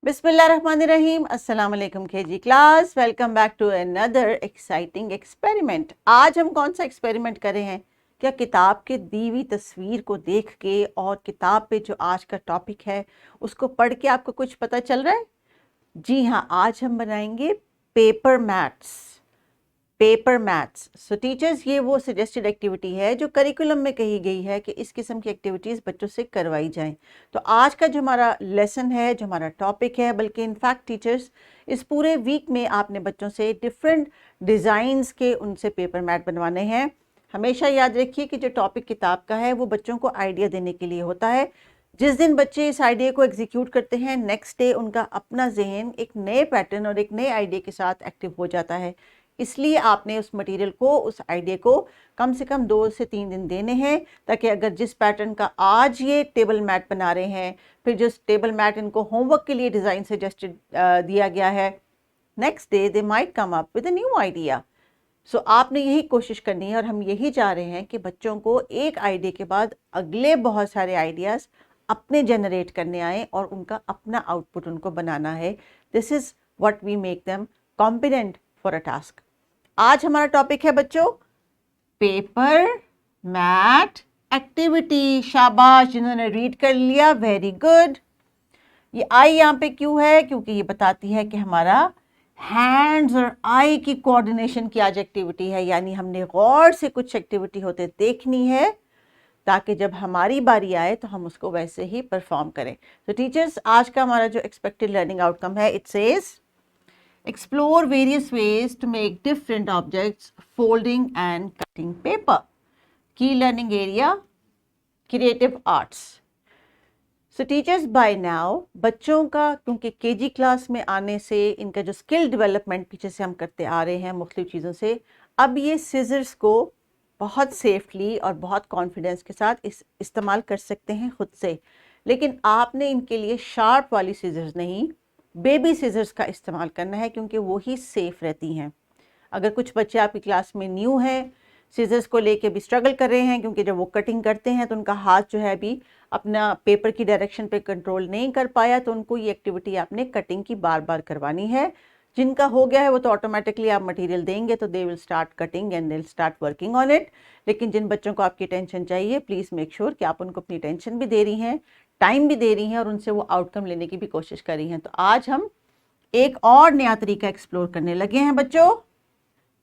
बिस्मिल्लाहिर्रहमानिर्रहीम। अस्सलाम वालेकुम KG class, welcome back to another exciting experiment. आज हम कौन सा एक्सपेरिमेंट कर रहे हैं? क्या किताब के दी हुई तस्वीर को देख के और किताब पे जो आज का टॉपिक है उसको पढ़ के आपको कुछ पता चल रहा है? जी हाँ, आज हम बनाएंगे पेपर मैट्स। Paper maths. सो टीचर्स, ये वो सजेस्टेड एक्टिविटी है जो करिकुलम में कही गई है कि इस किस्म की एक्टिविटीज़ बच्चों से करवाई जाएं। तो आज का जो हमारा लेसन है, जो हमारा टॉपिक है, बल्कि इनफैक्ट टीचर्स इस पूरे वीक में आपने बच्चों से डिफरेंट डिज़ाइंस के उनसे पेपर मैट बनवाने हैं। हमेशा याद रखिए कि जो टॉपिक किताब का है वो बच्चों को आइडिया देने के लिए होता है। जिस दिन बच्चे इस आइडिया को एग्जीक्यूट करते हैं, नेक्स्ट डे उनका अपना जहन एक नए पैटर्न और एक नए आइडिया के साथ एक्टिव हो जाता है। इसलिए आपने उस मटेरियल को, उस आइडिया को कम से कम 2 से 3 दिन देने हैं, ताकि अगर जिस पैटर्न का आज ये टेबल मैट बना रहे हैं, फिर जिस टेबल मैट इनको होमवर्क के लिए डिज़ाइन सजेस्टेड दिया गया है, next day they might come up with a new idea. So आपने यही कोशिश करनी है और हम यही चाह रहे हैं कि बच्चों को एक आइडिया के बाद अगले बहुत सारे आइडियाज़ अपने जनरेट करने आए और उनका अपना आउटपुट उनको बनाना है। This is what we make them competent for a task. आज हमारा टॉपिक है बच्चों पेपर मैट एक्टिविटी। शाबाश, जिन्होंने रीड कर लिया, वेरी गुड। ये आई यहाँ पे क्यों है? क्योंकि ये बताती है कि हमारा हैंड्स और आई की कोऑर्डिनेशन की आज एक्टिविटी है, यानी हमने गौर से कुछ एक्टिविटी होते देखनी है ताकि जब हमारी बारी आए तो हम उसको वैसे ही परफॉर्म करें। तो टीचर्स, आज का हमारा जो एक्सपेक्टेड लर्निंग आउटकम है, it says explore various ways to make different objects, folding and cutting paper. Key learning area, creative arts. So teachers, by now बच्चों का, क्योंकि केजी क्लास में आने से इनका जो स्किल डेवलपमेंट पीछे से हम करते आ रहे हैं मुख्तलिफ चीज़ों से, अब ये सीजर्स को बहुत सेफली और बहुत कॉन्फिडेंस के साथ इस्तेमाल कर सकते हैं खुद से। लेकिन आपने इनके लिए शार्प वाली सीजर्स नहीं, बेबी सीजर्स का इस्तेमाल करना है, क्योंकि वो ही सेफ रहती हैं। अगर कुछ बच्चे आपकी क्लास में न्यू हैं, सीजर्स को लेके भी स्ट्रगल कर रहे हैं, क्योंकि जब वो कटिंग करते हैं तो उनका हाथ जो है अभी अपना पेपर की डायरेक्शन पे कंट्रोल नहीं कर पाया, तो उनको ये एक्टिविटी आपने कटिंग की बार बार करवानी है। जिनका हो गया है वो तो ऑटोमेटिकली आप मटेरियल देंगे तो they will start cutting and they will start working on it. लेकिन जिन बच्चों को आपकी टेंशन चाहिए, प्लीज़ मेक श्योर कि आप उनको अपनी टेंशन भी दे रही हैं, टाइम भी दे रही हैं और उनसे वो आउटकम लेने की भी कोशिश कर रही हैं। तो आज हम एक और नया तरीका एक्सप्लोर करने लगे हैं बच्चों,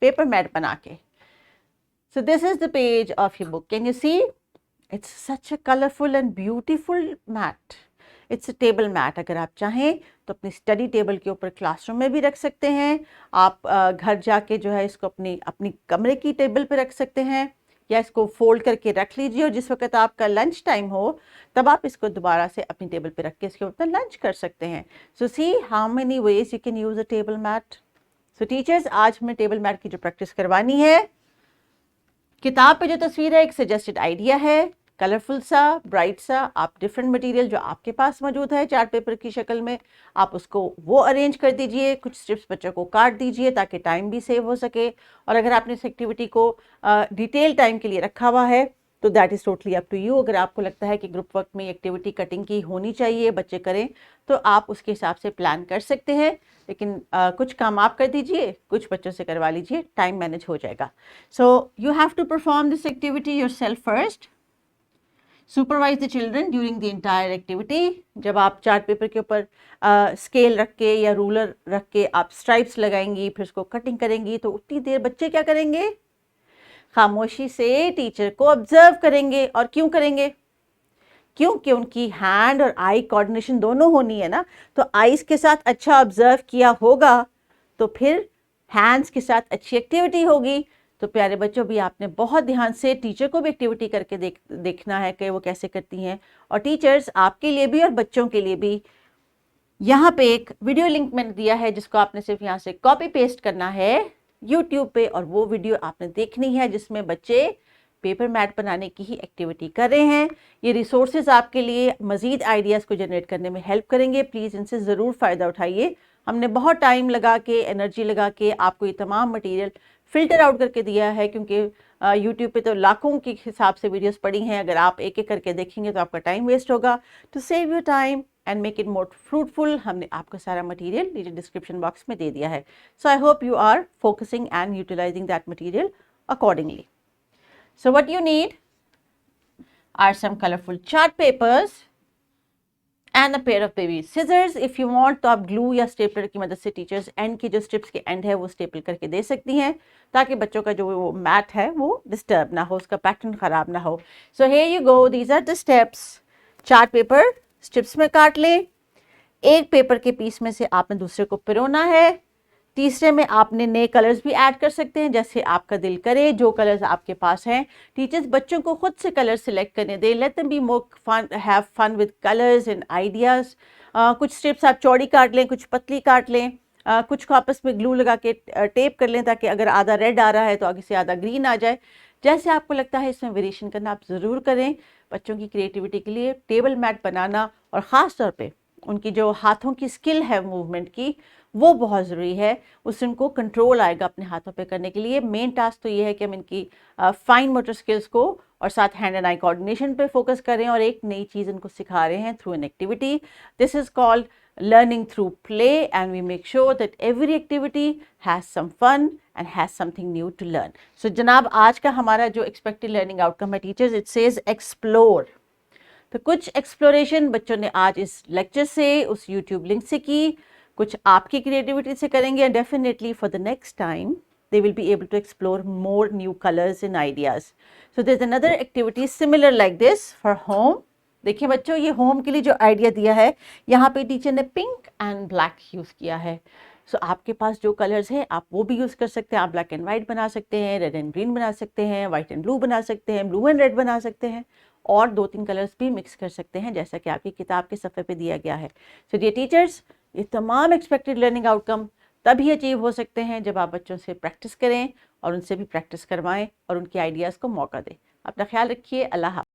पेपर मैट बना के। So this is the page of your book, can you see? It's such a colourful and beautiful mat. It's a table mat. अगर आप चाहें तो अपनी स्टडी टेबल के ऊपर क्लासरूम में भी रख सकते हैं। आप घर जाके जो है इसको अपनी अपनी कमरे की टेबल पे रख सकते हैं, या इसको फोल्ड करके रख लीजिए और जिस वक्त आपका लंच टाइम हो तब आप इसको दोबारा से अपनी टेबल पे रख के इसके ऊपर लंच कर सकते हैं। So see how many ways you can use a table mat. So teachers, आज हमें टेबल मैट की जो प्रैक्टिस करवानी है, किताब पे जो तस्वीर है एक सजेस्टेड आइडिया है, कलरफुल सा, ब्राइट सा। आप डिफरेंट मटेरियल जो आपके पास मौजूद है चार्ट पेपर की शक्ल में, आप उसको वो अरेंज कर दीजिए, कुछ स्ट्रिप्स बच्चों को काट दीजिए ताकि टाइम भी सेव हो सके। और अगर आपने इस एक्टिविटी को डिटेल टाइम के लिए रखा हुआ है तो that is totally up to you. अगर आपको लगता है कि ग्रुप वर्क में एक्टिविटी कटिंग की होनी चाहिए, बच्चे करें, तो आप उसके हिसाब से प्लान कर सकते हैं। लेकिन कुछ काम आप कर दीजिए, कुछ बच्चों से करवा लीजिए, टाइम मैनेज हो जाएगा। So you have to perform this activity yourself first. Supervise the children during the entire activity. जब आप चार्ट पेपर के ऊपर स्केल रख के या रूलर रख के आप स्ट्राइप्स लगाएंगी, फिर उसको कटिंग करेंगी, तो उतनी देर बच्चे क्या करेंगे? खामोशी से टीचर को ऑब्जर्व करेंगे। और क्यों करेंगे? क्योंकि उनकी हैंड और आई कोऑर्डिनेशन दोनों होनी है ना। तो आईज के साथ अच्छा ऑब्जर्व किया होगा तो फिर हैंड्स के साथ अच्छी एक्टिविटी होगी। तो प्यारे बच्चों, भी आपने बहुत ध्यान से टीचर को भी एक्टिविटी करके देखना है कि वो कैसे करती हैं। और टीचर्स, आपके लिए भी और बच्चों के लिए भी यहाँ पे एक वीडियो लिंक मैंने दिया है, जिसको आपने सिर्फ यहाँ से कॉपी पेस्ट करना है यूट्यूब पे, और वो वीडियो आपने देखनी है जिसमें बच्चे पेपर मैट बनाने की ही एक्टिविटी कर रहे हैं। ये रिसोर्सेज आपके लिए मज़ीद आइडियाज़ को जनरेट करने में हेल्प करेंगे। प्लीज़ इनसे ज़रूर फ़ायदा उठाइए। हमने बहुत टाइम लगा के, एनर्जी लगा के आपको ये तमाम मटेरियल फ़िल्टर आउट करके दिया है, क्योंकि यूट्यूब पे तो लाखों के हिसाब से वीडियोस पड़ी हैं। अगर आप एक एक करके देखेंगे तो आपका टाइम वेस्ट होगा। To save your time and make it more fruitful. हमने आपको सारा मटेरियल नीचे डिस्क्रिप्शन बॉक्स में दे दिया है। So I hope you are focusing and utilising that material accordingly. So what you need are some colorful chart papers and a pair of baby scissors. If you want तो आप glue या stapler की मदद से teachers and की जो strips के and है वो स्टेपल करके दे सकती हैं ताकि बच्चों का जो वो मैट है वो डिस्टर्ब ना हो, उसका पैटर्न खराब ना हो। So here you go, these are the steps. Chart paper strips में काट लें, एक पेपर के पीस में से आपने दूसरे को पिरोना है, तीसरे में आपने नए कलर्स भी ऐड कर सकते हैं जैसे आपका दिल करे, जो कलर्स आपके पास हैं। टीचर्स बच्चों को खुद से कलर सिलेक्ट करने दें, let them be more fun, have fun with colours and ideas. कुछ स्ट्रिप्स आप चौड़ी काट लें, कुछ पतली काट लें, कुछ को आपस में ग्लू लगा के टेप कर लें ताकि अगर आधा रेड आ रहा है तो आगे से आधा ग्रीन आ जाए। जैसे आपको लगता है इसमें वेरिएशन करना आप ज़रूर करें। बच्चों की क्रिएटिविटी के लिए टेबल मैट बनाना और ख़ास तौर पे उनकी जो हाथों की स्किल है मूवमेंट की वो बहुत ज़रूरी है, उससे उनको कंट्रोल आएगा अपने हाथों पे करने के लिए। मेन टास्क तो ये है कि हम इनकी फाइन मोटर स्किल्स को और साथ हैंड एंड आई कोऑर्डिनेशन पे फोकस करें और एक नई चीज़ इनको सिखा रहे हैं through an activity. This is called learning through play and we make sure that every activity has some fun and has something new to learn. So जनाब आज का हमारा जो expected learning outcome है टीचर्स, it says explore। तो कुछ exploration बच्चों ने आज इस लेक्चर से, उस यूट्यूब लिंक से की, कुछ आपकी क्रिएटिविटी से करेंगे and definitely for the next time they will be able to explore more new colors and ideas. So there's another activity similar like this for home. देखिए बच्चों, ये होम के लिए जो आइडिया दिया है यहाँ पे टीचर ने पिंक एंड ब्लैक यूज़ किया है। सो आपके पास जो कलर्स हैं आप वो भी यूज़ कर सकते हैं। आप ब्लैक एंड वाइट बना सकते हैं, रेड एंड ग्रीन बना सकते हैं, वाइट एंड ब्लू बना सकते हैं, ब्लू एंड रेड बना सकते हैं और 2-3 कलर्स भी मिक्स कर सकते हैं जैसा कि आपकी किताब के सफ़े पे दिया गया है। सो डियर टीचर्स, ये तमाम एक्सपेक्टेड लर्निंग आउटकम तभी अचीव हो सकते हैं जब आप बच्चों से प्रैक्टिस करें और उनसे भी प्रैक्टिस करवाएं और उनके आइडियाज़ को मौका दें। अपना ख्याल रखिए। अल्लाह हाफ़िज़।